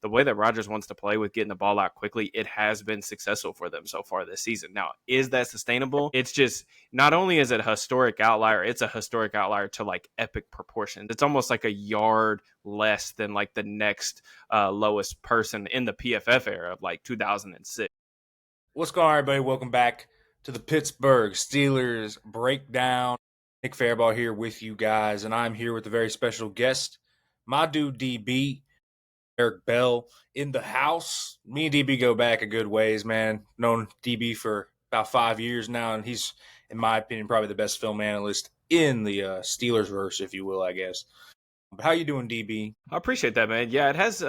the way that Rodgers wants to play with getting the ball out quickly, it has been successful for them so far this season. Now, is that sustainable? It's just, not only is it a historic outlier, it's a historic outlier to like epic proportions. It's almost like a yard less than like the next lowest person in the PFF era of like 2006. What's going on, everybody? Welcome back to the Pittsburgh Steelers breakdown. Nick Farabaugh here with you guys, and I'm here with a very special guest, my dude DB, Derrick Bell, in the house. Me and DB go back a good ways, man. Known DB for about 5 years now, and he's, in my opinion, probably the best film analyst in the Steelers verse, if you will, I guess. But how you doing, DB? I appreciate that, man. Yeah, it has.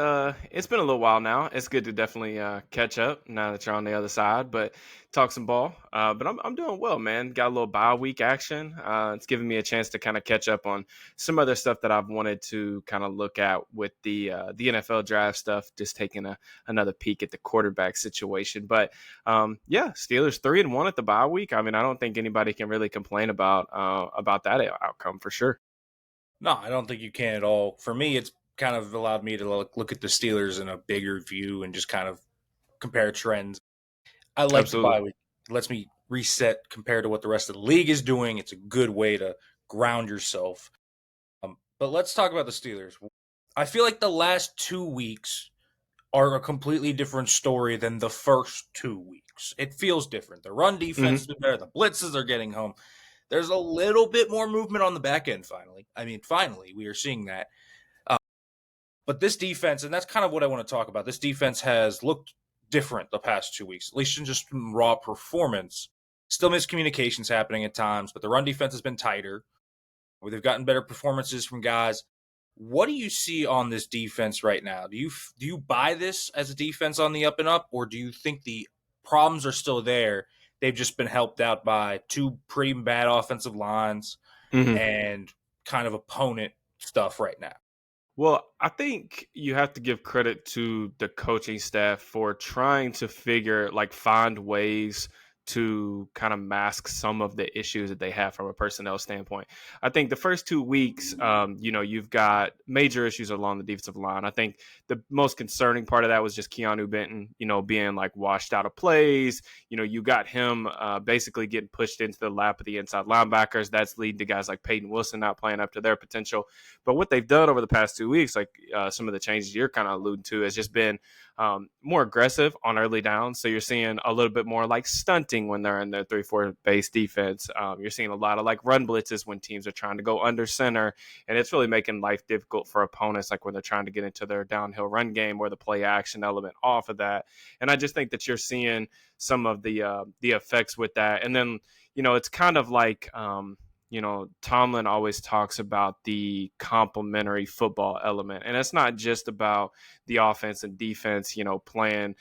It's been a little while now. It's good to definitely catch up now that you're on the other side, but talk some ball. But I'm doing well, man. Got a little bye week action. It's giving me a chance to kind of catch up on some other stuff that I've wanted to kind of look at with the NFL draft stuff. Just taking another peek at the quarterback situation. But yeah, Steelers 3-1 at the bye week. I mean, I don't think anybody can really complain about that outcome for sure. No, I don't think you can at all. For me, it's kind of allowed me to look at the Steelers in a bigger view and just kind of compare trends. I like the Absolutely. bye week. It lets me reset compared to what the rest of the league is doing. It's a good way to ground yourself. But let's talk about the Steelers. I feel like the last 2 weeks are a completely different story than the first 2 weeks. It feels different. The run defense has been better. The blitzes are getting home. There's a little bit more movement on the back end, finally. I mean, finally, we are seeing that. But this defense, and that's kind of what I want to talk about, this defense has looked different the past 2 weeks, at least in just raw performance. Still miscommunications happening at times, but the run defense has been tighter. They've gotten better performances from guys. What do you see on this defense right now? Do you buy this as a defense on the up and up, or do you think the problems are still there? They've just been helped out by two pretty bad offensive lines Mm-hmm. and kind of opponent stuff right now. Well, I think you have to give credit to the coaching staff for trying to find ways to kind of mask some of the issues that they have from a personnel standpoint. I think the first 2 weeks, you've got major issues along the defensive line. I think the most concerning part of that was just Keanu Benton, being like washed out of plays. You got him basically getting pushed into the lap of the inside linebackers. That's leading to guys like Peyton Wilson not playing up to their potential. But what they've done over the past 2 weeks, like some of the changes you're kind of alluding to, has just been more aggressive on early downs. So you're seeing a little bit more like stunting when they're in their 3-4 base defense. You're seeing a lot of like run blitzes when teams are trying to go under center, and it's really making life difficult for opponents, like when they're trying to get into their downhill run game or the play action element off of that. And I just think that you're seeing some of the effects with that. And then it's kind of like Tomlin always talks about the complementary football element. And it's not just about the offense and defense, playing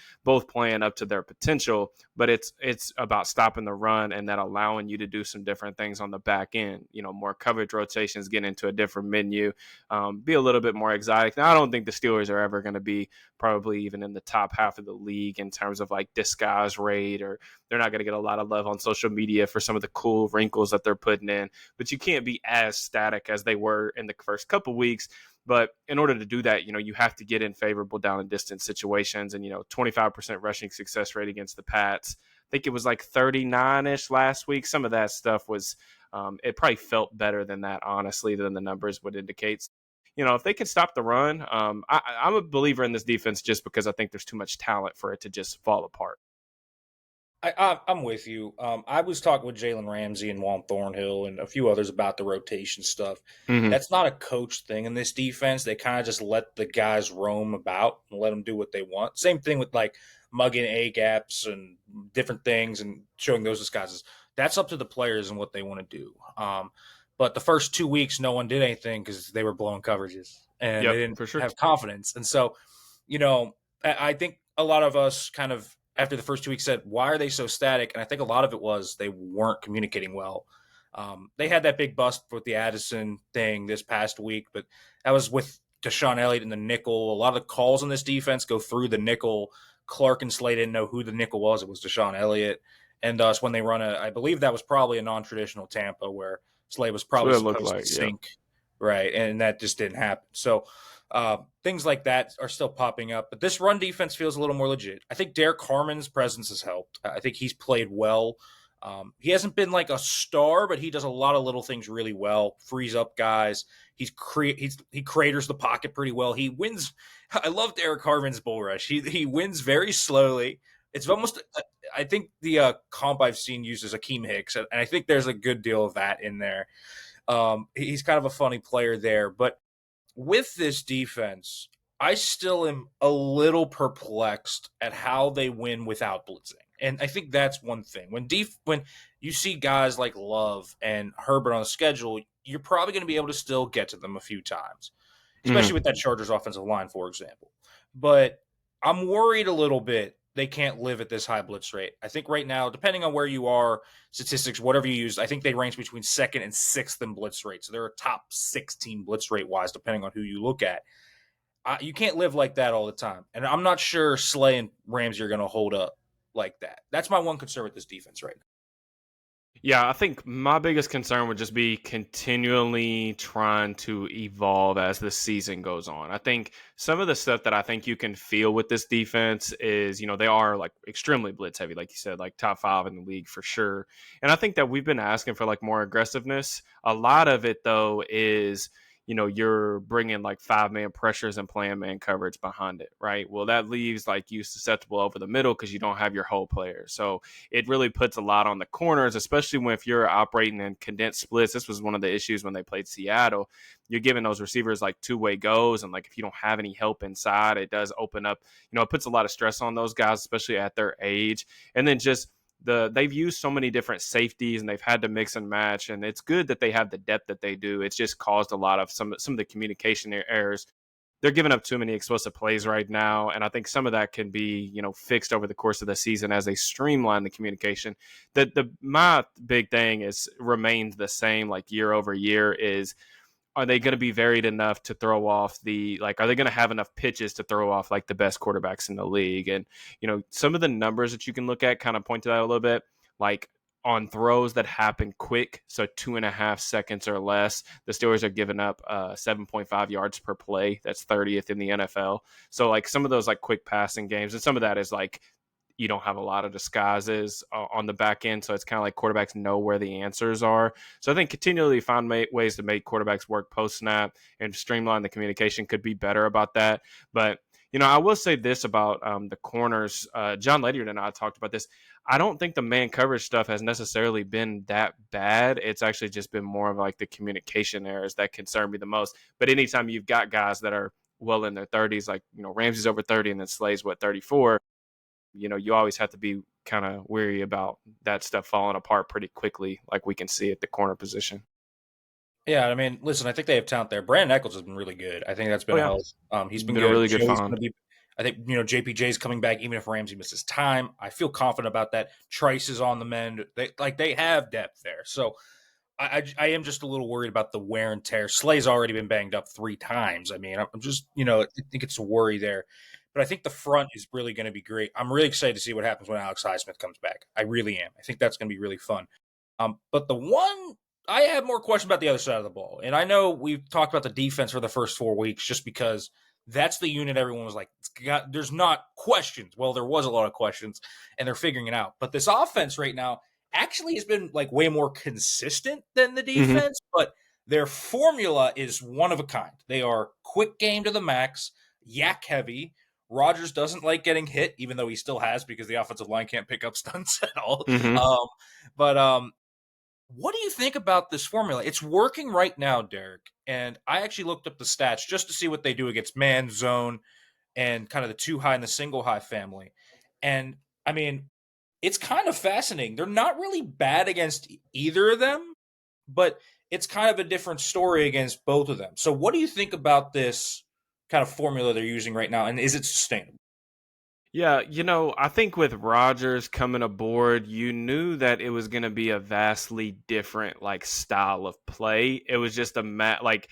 up to their potential, but it's about stopping the run and that allowing you to do some different things on the back end, more coverage rotations, get into a different menu, be a little bit more exotic. Now, I don't think the Steelers are ever going to be probably even in the top half of the league in terms of like disguise rate, or they're not going to get a lot of love on social media for some of the cool wrinkles that they're putting in, but you can't be as static as they were in the first couple weeks. But in order to do that, you have to get in favorable down and distance situations, and 25% rushing success rate against the Pats. I think it was like 39-ish last week. Some of that stuff was it probably felt better than that, honestly, than the numbers would indicate. If they can stop the run, I'm a believer in this defense just because I think there's too much talent for it to just fall apart. I'm with you. I was talking with Jalen Ramsey and Juan Thornhill and a few others about the rotation stuff. Mm-hmm. That's not a coach thing in this defense. They kind of just let the guys roam about and let them do what they want. Same thing with like mugging A gaps and different things and showing those disguises. That's up to the players and what they want to do. But the first 2 weeks, no one did anything because they were blowing coverages and they Yep, didn't for sure. have confidence. And so, I think a lot of us kind of after the first 2 weeks said, why are they so static? And I think a lot of it was they weren't communicating well. They had that big bust with the Addison thing this past week, but that was with Deshaun Elliott in the nickel. A lot of the calls on this defense go through the nickel. Clark and Slay didn't know who the nickel was. It was Deshaun Elliott. And thus, when they run I believe that was probably a non-traditional Tampa where Slay was That's probably what it looked supposed to like. Yeah. sink, right? And that just didn't happen. So Things like that are still popping up, but this run defense feels a little more legit. I think Derek Carmen's presence has helped. I think he's played well. He hasn't been like a star, but he does a lot of little things really well. Frees up guys. He craters the pocket pretty well. He wins. I love Derek Carmen's bull rush. He wins very slowly. It's almost. I think the comp I've seen uses Akeem Hicks, and I think there's a good deal of that in there. He's kind of a funny player there, but with this defense, I still am a little perplexed at how they win without blitzing. And I think that's one thing. When you see guys like Love and Herbert on the schedule, you're probably going to be able to still get to them a few times, especially Mhm. with that Chargers offensive line, for example. But I'm worried a little bit they can't live at this high blitz rate. I think right now, depending on where you are, statistics, whatever you use, I think they range between second and sixth in blitz rate. So they're a top 16 blitz rate wise, depending on who you look at. You can't live like that all the time. And I'm not sure Slay and Ramsey are going to hold up like that. That's my one concern with this defense right now. Yeah, I think my biggest concern would just be continually trying to evolve as the season goes on. I think some of the stuff that I think you can feel with this defense is, they are like extremely blitz heavy, like you said, like top 5 in the league for sure. And I think that we've been asking for like more aggressiveness. A lot of it though is, you're bringing like 5-man pressures and playing man coverage behind it, right? Well, that leaves like you susceptible over the middle because you don't have your whole player. So it really puts a lot on the corners, especially when if you're operating in condensed splits. This was one of the issues when they played Seattle. You're giving those receivers like two-way goes, and like if you don't have any help inside, it does open up. It puts a lot of stress on those guys, especially at their age. And then just they've used so many different safeties and they've had to mix and match, and it's good that they have the depth that they do. It's just caused a lot of some of the communication errors. They're giving up too many explosive plays right now, and I think some of that can be fixed over the course of the season as they streamline the communication. The my big thing is remains the same like year over year is, are they going to be varied enough to throw off are they going to have enough pitches to throw off like the best quarterbacks in the league? And some of the numbers that you can look at kind of point to that a little bit, like on throws that happen quick, so 2.5 seconds or less, the Steelers are giving up 7.5 yards per play. That's 30th in the NFL. So like some of those like quick passing games, and some of that is like you don't have a lot of disguises on the back end. So it's kind of like quarterbacks know where the answers are. So I think continually find ways to make quarterbacks work post snap and streamline the communication could be better about that. But, I will say this about the corners. John Ledyard and I talked about this. I don't think the man coverage stuff has necessarily been that bad. It's actually just been more of like the communication errors that concern me the most. But anytime you've got guys that are well in their 30s, like, Ramsey's over 30 and then Slay's 34, you always have to be kind of weary about that stuff falling apart pretty quickly, like we can see at the corner position. Yeah, I mean, listen, I think they have talent there. Brandon Eccles has been really good. I think that's Oh been a yeah, help. He's been been a good. really good Joey's going find. to be. I think JPJ's coming back even if Ramsey misses time. I feel confident about that. Trice is on the mend. They have depth there. So I am just a little worried about the wear and tear. Slay's already been banged up 3 times. I mean, I'm just I think it's a worry there. But I think the front is really going to be great. I'm really excited to see what happens when Alex Highsmith comes back. I really am. I think that's going to be really fun. But the one I have more questions about the other side of the ball, and I know we've talked about the defense for the first 4 weeks, just because that's the unit everyone was like, there's not questions. Well, there was a lot of questions, and they're figuring it out. But this offense right now actually has been like way more consistent than the Mm-hmm. defense, but their formula is one of a kind. They are quick game to the max, yak heavy. Rodgers doesn't like getting hit, even though he still has because the offensive line can't pick up stunts at all. Mm-hmm. But what do you think about this formula? It's working right now, Derek. And I actually looked up the stats just to see what they do against man, zone, and kind of the two high and the single high family. And I mean, it's kind of fascinating. They're not really bad against either of them, but it's kind of a different story against both of them. So, what do you think about this kind of formula they're using right now? And is it sustainable? Yeah, I think with Rodgers coming aboard, you knew that it was going to be a vastly different like style of play. It was just like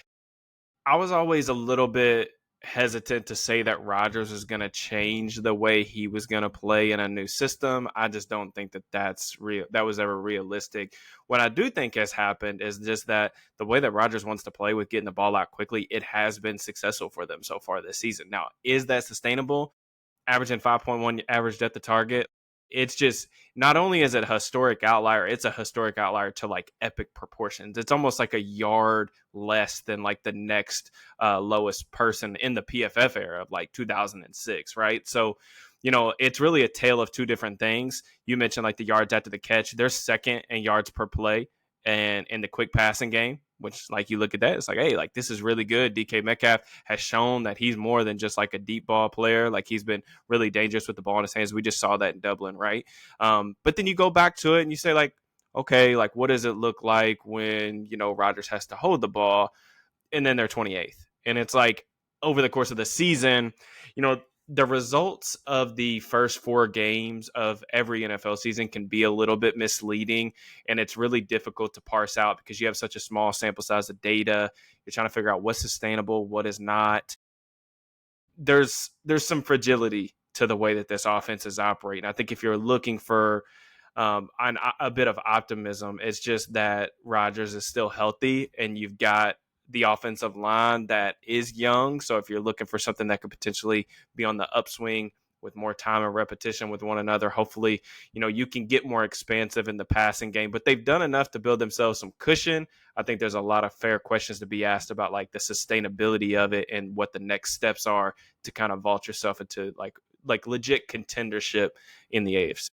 I was always a little bit hesitant to say that Rodgers is going to change the way he was going to play in a new system. I just don't think that that's real. That was ever realistic. What I do think has happened is just that the way that Rodgers wants to play with getting the ball out quickly, it has been successful for them so far this season. Now, is that sustainable? Averaging 5.1 average depth of target. It's just not only is it a historic outlier, it's a historic outlier to like epic proportions. It's almost like a yard less than like the next lowest person in the PFF era of like 2006, right? So, it's really a tale of two different things. You mentioned like the yards after the catch. They're second in yards per play and in the quick passing game, which like you look at that, it's like, hey, like this is really good. DK Metcalf has shown that he's more than just like a deep ball player. Like he's been really dangerous with the ball in his hands. We just saw that in Dublin, right? But then you go back to it and you say like, okay, like what does it look like when Rodgers has to hold the ball, and then they're 28th, and it's like over the course of the season, you know, the results of the first four games of every NFL season can be a little bit misleading, and it's really difficult to parse out because you have such a small sample size of data. You're trying to figure out what's sustainable, what is not. There's some fragility to the way that this offense is operating. I think if you're looking for a bit of optimism, it's just that Rodgers is still healthy, and you've got the offensive line that is young. So if you're looking for something that could potentially be on the upswing with more time and repetition with one another, hopefully, you can get more expansive in the passing game. But they've done enough to build themselves some cushion. I think there's a lot of fair questions to be asked about like the sustainability of it and what the next steps are to kind of vault yourself into like legit contendership in the AFC.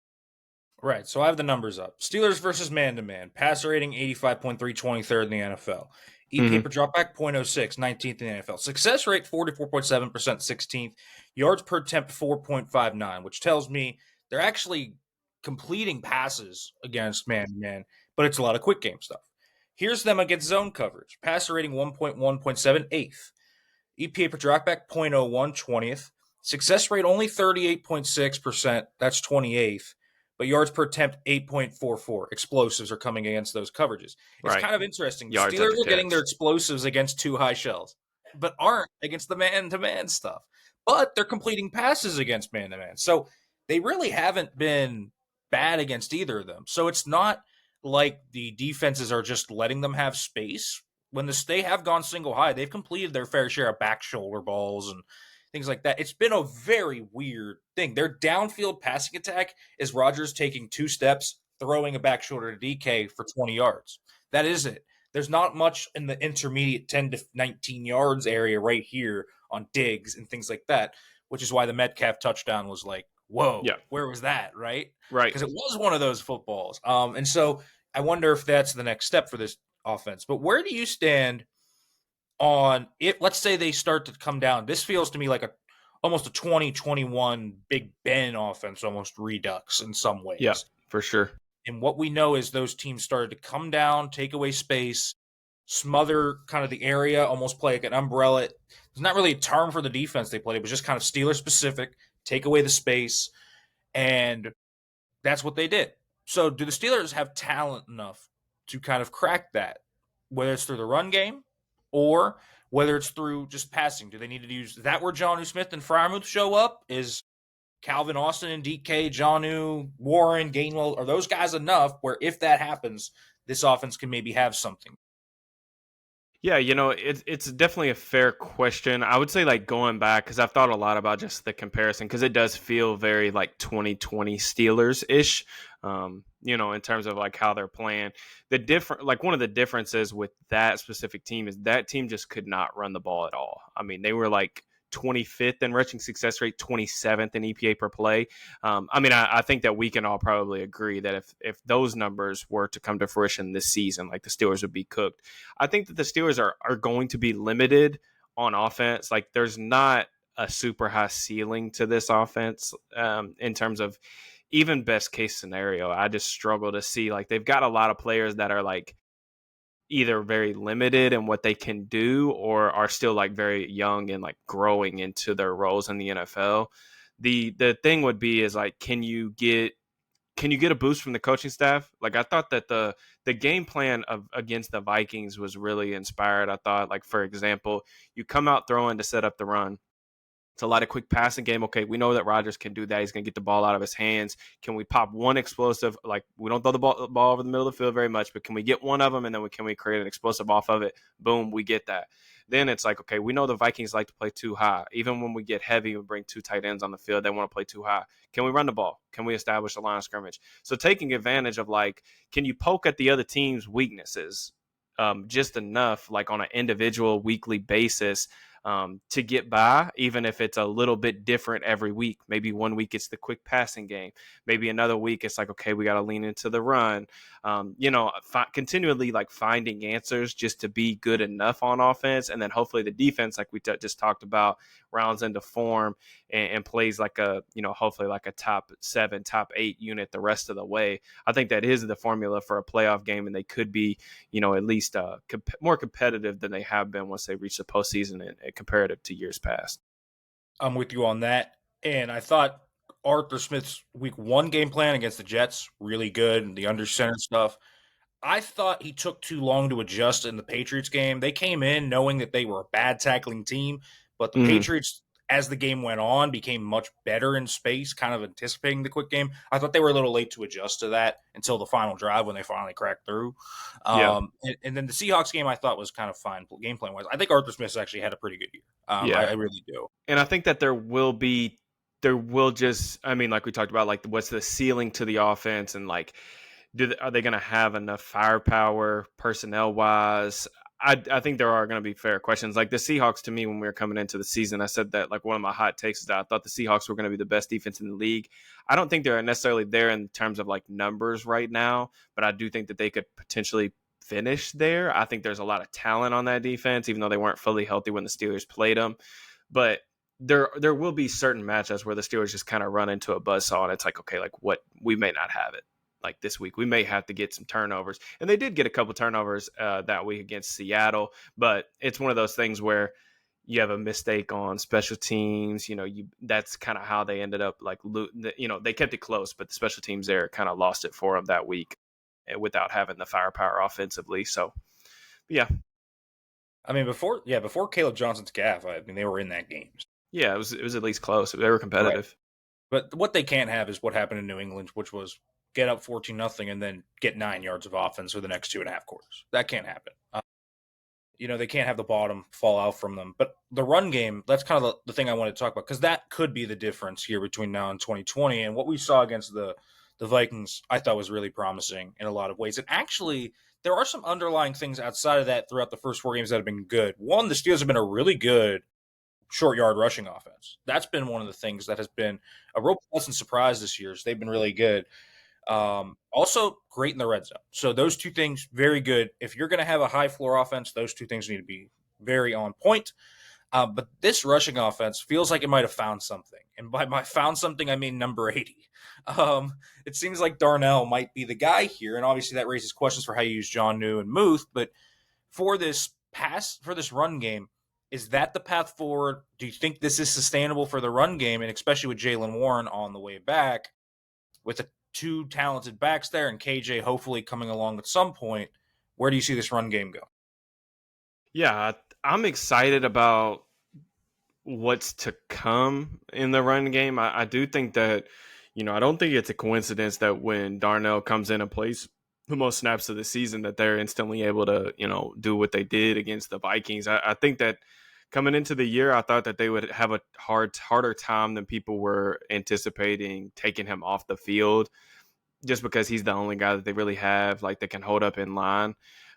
Right, so I have the numbers up. Steelers versus man-to-man. Passer rating 85.3, 23rd in the NFL. EPA per dropback, 0.06, 19th in the NFL. Success rate, 44.7%, 16th. Yards per attempt, 4.59, which tells me they're actually completing passes against man-to-man, but it's a lot of quick game stuff. Here's them against zone coverage. Passer rating, 1.1.7, 8th. EPA per dropback, 0.01, 20th. Success rate, only 38.6%, that's 28th. But yards per attempt, 8.44. Explosives are coming against those coverages. It's Right. kind of interesting. The Yards Steelers after are getting their catch. explosives against two high shells, but aren't against the man-to-man stuff. But they're completing passes against man-to-man. So they really haven't been bad against either of them. So it's not like the defenses are just letting them have space. When they have gone single high, they've completed their fair share of back shoulder balls and things like that. It's been a very weird thing. Their downfield passing attack is Rodgers taking 2 steps, throwing a back shoulder to DK for 20 yards. That is it. There's not much in the intermediate 10 to 19 yards area right here on digs and things like that, which is why the Metcalf touchdown was like, whoa, Yeah. where was that, right? Right. Because it was one of those footballs. And so I wonder if that's the next step for this offense. But where do you stand on it? Let's say they start to come down. This feels to me like almost a 2021 Big Ben offense, almost redux in some Yeah, ways. for sure. And what we know is those teams started to come down, take away space, smother kind of the area, almost play like an umbrella. It's not really a term for the defense they played. It was just kind of Steeler specific, take away the space, and that's what they did. So do the Steelers have talent enough to kind of crack that, whether it's through the run game or whether it's through just passing? Do they need to use that where Jonnu Smith and Fryermuth show up? Is Calvin Austin and DK, Jonnu, Warren, Gainwell, are those guys enough where if that happens, this offense can maybe have something? Yeah, it's definitely a fair question. I would say like going back because I've thought a lot about just the comparison because it does feel very like 2020 Steelers ish. In terms of like how they're playing. The different like one of the differences with that specific team is that team just could not run the ball at all. I mean, they were like 25th in rushing success rate, 27th in EPA per play. I think that we can all probably agree that if those numbers were to come to fruition this season, like the Steelers would be cooked. I think that the Steelers are going to be limited on offense. Like there's not a super high ceiling to this offense in terms of even best case scenario. I just struggle to see like they've got a lot of players that are like either very limited in what they can do or are still like very young and like growing into their roles in the NFL. The thing would be is like can you get can you get a boost from the coaching staff? Like I thought that the game plan of against the Vikings was really inspired. I thought, like for example, you come out throwing to set up the run. It's a lot of quick passing game. Okay, we know that Rodgers can do that. He's going to get the ball out of his hands. Can we pop one explosive? Like we don't throw the ball over the middle of the field very much, but can we get one of them and then can we create an explosive off of it? Boom, we get that. Then it's like, okay, we know the Vikings like to play too high. Even when we get heavy, we bring two tight ends on the field. They want to play too high. Can we run the ball? Can we establish a line of scrimmage? So taking advantage of like, can you poke at the other team's weaknesses just enough, like on an individual weekly basis, to get by, even if it's a little bit different every week. Maybe one week it's the quick passing game. Maybe another week it's like, okay, we got to lean into the run. Continually like finding answers just to be good enough on offense. And then hopefully the defense, like we just talked about, rounds into form and plays like hopefully like a top 7, top 8 unit the rest of the way. I think that is the formula for a playoff game, and they could be, at least more competitive than they have been once they reach the postseason and comparative to years past. I'm with you on that. And I thought Arthur Smith's week 1 game plan against the Jets, really good, and the under center stuff. I thought he took too long to adjust in the Patriots game. They came in knowing that they were a bad tackling team, but the Patriots, as the game went on, became much better in space, kind of anticipating the quick game. I thought they were a little late to adjust to that until the final drive when they finally cracked through. Yeah. And then the Seahawks game I thought was kind of fine game plan wise. I think Arthur Smith's actually had a pretty good year. Yeah. I really do. And I think that there will just, I mean, like we talked about, like what's the ceiling to the offense, and like, are they going to have enough firepower personnel wise? I think there are going to be fair questions. Like the Seahawks, to me, when we were coming into the season, I said that like one of my hot takes is that I thought the Seahawks were going to be the best defense in the league. I don't think they're necessarily there in terms of like numbers right now, but I do think that they could potentially finish there. I think there's a lot of talent on that defense, even though they weren't fully healthy when the Steelers played them. But there will be certain matchups where the Steelers just kind of run into a buzzsaw, and it's like, okay, like what, we may not have it. Like this week, we may have to get some turnovers, and they did get a couple turnovers that week against Seattle. But it's one of those things where you have a mistake on special teams. That's kind of how they ended up. Like, they kept it close, but the special teams there kind of lost it for them that week without having the firepower offensively. So, yeah. I mean, before Caleb Johnson's calf, I mean, they were in that game. Yeah, it was at least close. They were competitive. Right. But what they can't have is what happened in New England, which was get up 14-0 and then get 9 yards of offense for the next 2.5 quarters. That can't happen. They can't have the bottom fall out from them. But the run game, that's kind of the thing I wanted to talk about, because that could be the difference here between now and 2020. And what we saw against the Vikings, I thought was really promising in a lot of ways. And actually, there are some underlying things outside of that throughout the first 4 games that have been good. One, the Steelers have been a really good short yard rushing offense. That's been one of the things that has been a real pleasant surprise this year. They've been really good. Also great in the red zone. So those two things, very good. If you're going to have a high floor offense, those two things need to be very on point. But this rushing offense feels like it might have found something. And by found something, I mean number 80. It seems like Darnell might be the guy here. And obviously that raises questions for how you use John New and Muth. But for this run game, is that the path forward? Do you think this is sustainable for the run game? And especially with Jaylen Warren on the way back, with the 2 talented backs there and KJ hopefully coming along at some point, where do you see this run game go? Yeah, I'm excited about what's to come in the run game. I do think that, I don't think it's a coincidence that when Darnell comes in and plays the most snaps of the season, that they're instantly able to, do what they did against the Vikings. I think that coming into the year, I thought that they would have a harder time than people were anticipating taking him off the field, just because he's the only guy that they really have like that can hold up in line.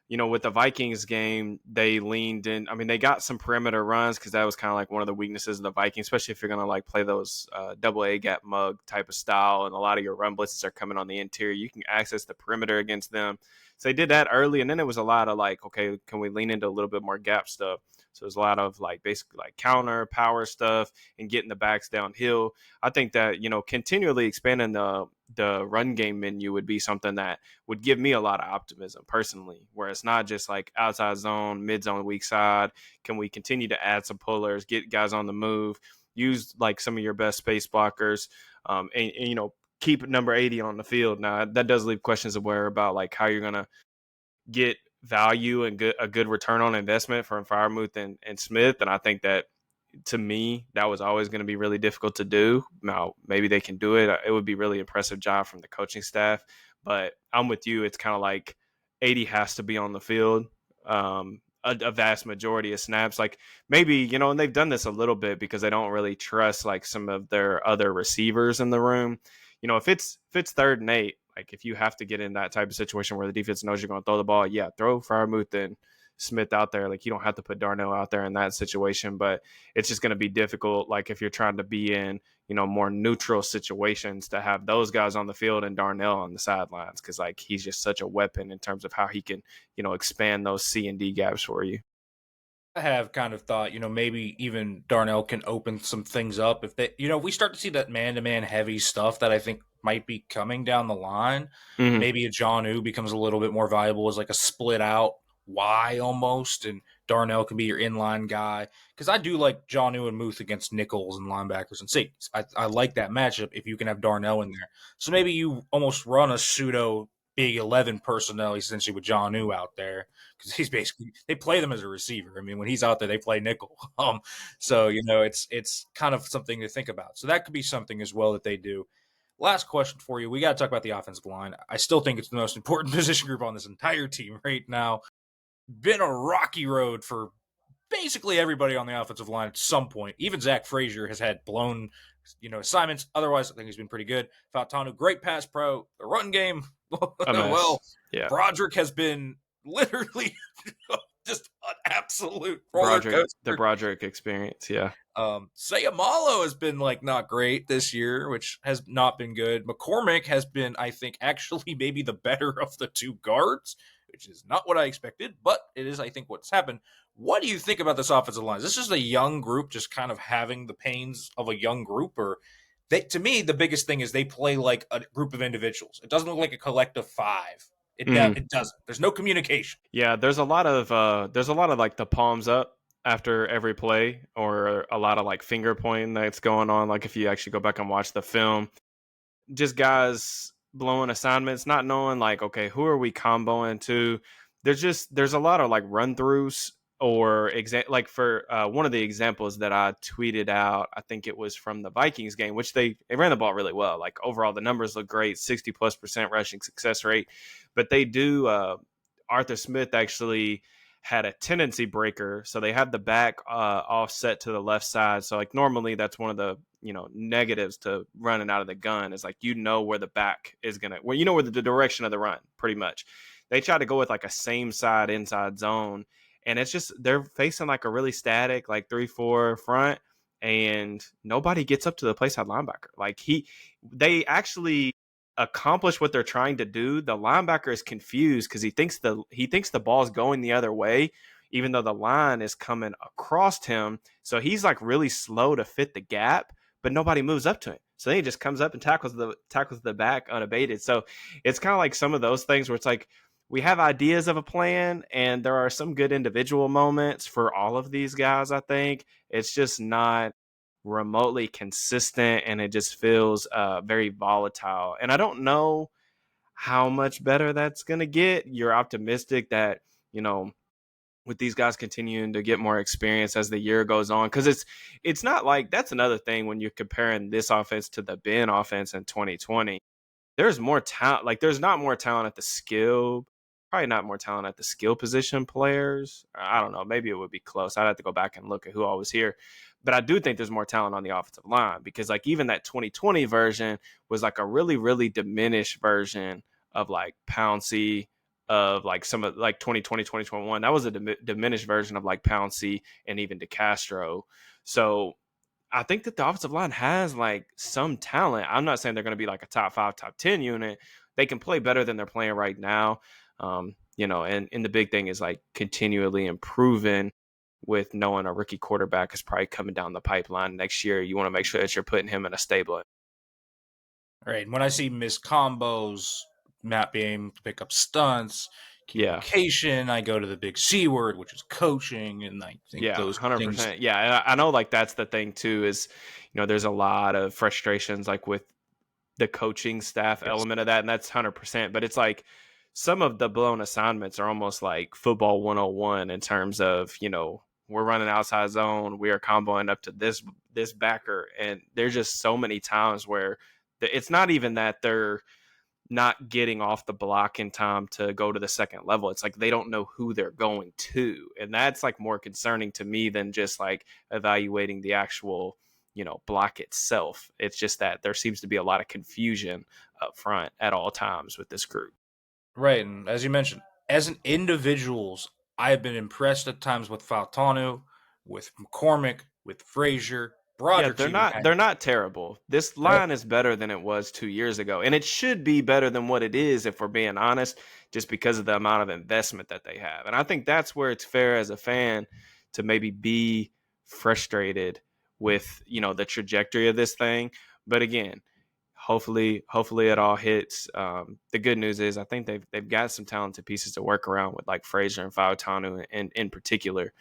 With the Vikings game, they leaned in. I mean, they got some perimeter runs because that was kind of like one of the weaknesses of the Vikings, especially if you're going to like play those double A gap mug type of style, and a lot of your run blitzes are coming on the interior. You can access the perimeter against them. So they did that early, and then it was a lot of like, okay, can we lean into a little bit more gap stuff? So there's a lot of like basically like counter power stuff and getting the backs downhill. I think that, continually expanding the run game menu would be something that would give me a lot of optimism personally, where it's not just like outside zone, mid zone, weak side. Can we continue to add some pullers, get guys on the move, use like some of your best space blockers, and keep number 80 on the field. Now that does leave questions of where about like how you're gonna get value and a good return on investment from Firemouth and Smith. And I think that to me, that was always going to be really difficult to do. Now, maybe they can do it. It would be really impressive job from the coaching staff. But I'm with you. It's kind of like 80 has to be on the field. A vast majority of snaps. Like maybe, you know, and they've done this a little bit because they don't really trust like some of their other receivers in the room. You know, if it's 3rd and 8, like if you have to get in that type of situation where the defense knows you're going to throw the ball, yeah, throw Firemouth and Smith out there. Like you don't have to put Darnell out there in that situation, but it's just going to be difficult. Like if you're trying to be in, you know, more neutral situations to have those guys on the field and Darnell on the sidelines. Cause like he's just such a weapon in terms of how he can, you know, expand those C and D gaps for you. I have kind of thought, maybe even Darnell can open some things up if they, if we start to see that man-to-man heavy stuff that I think might be coming down the line. Mm-hmm. Maybe a Jonnu becomes a little bit more valuable as like a split out Y almost, and Darnell can be your inline guy. Because I do like Jonnu and Muth against nickels and linebackers and safeties. I like that matchup if you can have Darnell in there. So maybe you almost run a pseudo big 11 personnel essentially with Jonnu out there, because he's basically, they play them as a receiver. I mean, when he's out there, they play nickel. So it's kind of something to think about. So that could be something as well that they do. Last question for you. We got to talk about the offensive line. I still think it's the most important position group on this entire team right now. Been a rocky road for basically everybody on the offensive line at some point. Even Zach Frazier has had blown, assignments. Otherwise, I think he's been pretty good. Fautanu, great pass pro. The run game, A mess. well, Yeah. Broderick has been literally just an absolute roller coaster. The Broderick experience. Yeah. Sayamalo has been like not great this year, which has not been good. McCormick has been, I think, actually maybe the better of the two guards, which is not what I expected, but it is, I think, what's happened. What do you think about this offensive line? Is this just a young group just kind of having the pains of a young group? Or to me, the biggest thing is they play like a group of individuals. It doesn't look like a collective five. It doesn't. There's no communication. Yeah, there's a lot of like the palms up after every play, or a lot of like finger pointing that's going on. Like if you actually go back and watch the film, just guys blowing assignments, not knowing like, okay, who are we comboing to? There's a lot of like run throughs, or like for one of the examples that I tweeted out, I think it was from the Vikings game, which they ran the ball really well. Like overall, the numbers look great, 60+% rushing success rate, but they do. Arthur Smith actually had a tendency breaker, so they had the back offset to the left side. So like normally that's one of the negatives to running out of the gun is like where the back is gonna, where the direction of the run pretty much. They try to go with like a same side inside zone, and it's just they're facing like a really static like 3-4 front, and nobody gets up to the play side linebacker. Like they actually accomplish what they're trying to do. The linebacker is confused because he thinks the ball's going the other way, even though the line is coming across him. So he's like really slow to fit the gap, but nobody moves up to him. So then he just comes up and tackles the back unabated. So it's kind of like some of those things where it's like we have ideas of a plan, and there are some good individual moments for all of these guys. I think it's just not remotely consistent, and it just feels very volatile. And I don't know how much better that's going to get. You're optimistic that, with these guys continuing to get more experience as the year goes on, because it's not like, that's another thing when you're comparing this offense to the Ben offense in 2020. There's more talent. Like there's not more talent at the skill, probably not more talent at the skill position players. I don't know. Maybe it would be close. I'd have to go back and look at who all was here. But I do think there's more talent on the offensive line, because like even that 2020 version was like a really, really diminished version of like Pouncey, of like some of like 2020, 2021. That was a diminished version of like Pouncey and even DeCastro. So I think that the offensive line has like some talent. I'm not saying they're going to be like a top 5, top 10 unit. They can play better than they're playing right now. And the big thing is like continually improving, with knowing a rookie quarterback is probably coming down the pipeline next year. You want to make sure that you're putting him in a stable. All right. And when I see missed combos, not being able to pick up stunts, communication, I go to the big C word, which is coaching, and I think those 100%. Things... Yeah, I know like that's the thing too, is there's a lot of frustrations like with the coaching staff Yes. element of that, and that's 100%. But it's like some of the blown assignments are almost like football 101 in terms of, we're running outside zone, we are comboing up to this backer, and there's just so many times where it's not even that they're not getting off the block in time to go to the second level. It's like they don't know who they're going to. And that's like more concerning to me than just like evaluating the actual, block itself. It's just that there seems to be a lot of confusion up front at all times with this group. Right, and as you mentioned, as an individuals, I have been impressed at times with Faltanu, with McCormick, with Frazier. Yeah, Broderick's they're even not had they're not terrible. This right. line is better than it was 2 years ago, and it should be better than what it is if we're being honest, just because of the amount of investment that they have. And I think that's where it's fair as a fan to maybe be frustrated with, the trajectory of this thing. But again, hopefully it all hits. The good news is I think they've got some talented pieces to work around with, like Frazier and Fautanu in particular.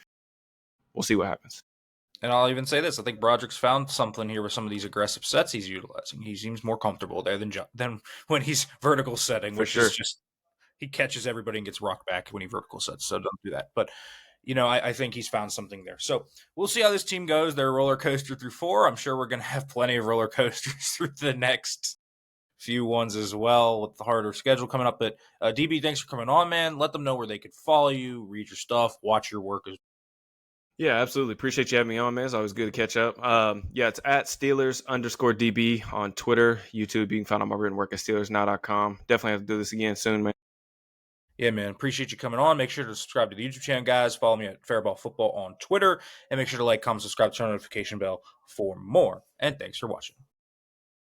We'll see what happens. And I'll even say this: I think Broderick's found something here with some of these aggressive sets he's utilizing. He seems more comfortable there than when he's vertical setting, For which is sure. just he catches everybody and gets rocked back when he vertical sets. So don't do that. But I think he's found something there. So we'll see how this team goes. They're a roller coaster through 4. I'm sure we're going to have plenty of roller coasters through the next few ones as well with the harder schedule coming up. But DB, thanks for coming on, man. Let them know where they could follow you, read your stuff, watch your work. Yeah, absolutely. Appreciate you having me on, man. It's always good to catch up. Yeah, it's at Steelers_DB on Twitter, YouTube. You can find all my written work at SteelersNow.com. Definitely have to do this again soon, man. Yeah, man. Appreciate you coming on. Make sure to subscribe to the YouTube channel, guys. Follow me at Farabaugh Football on Twitter. And make sure to like, comment, subscribe, turn on the notification bell for more. And thanks for watching.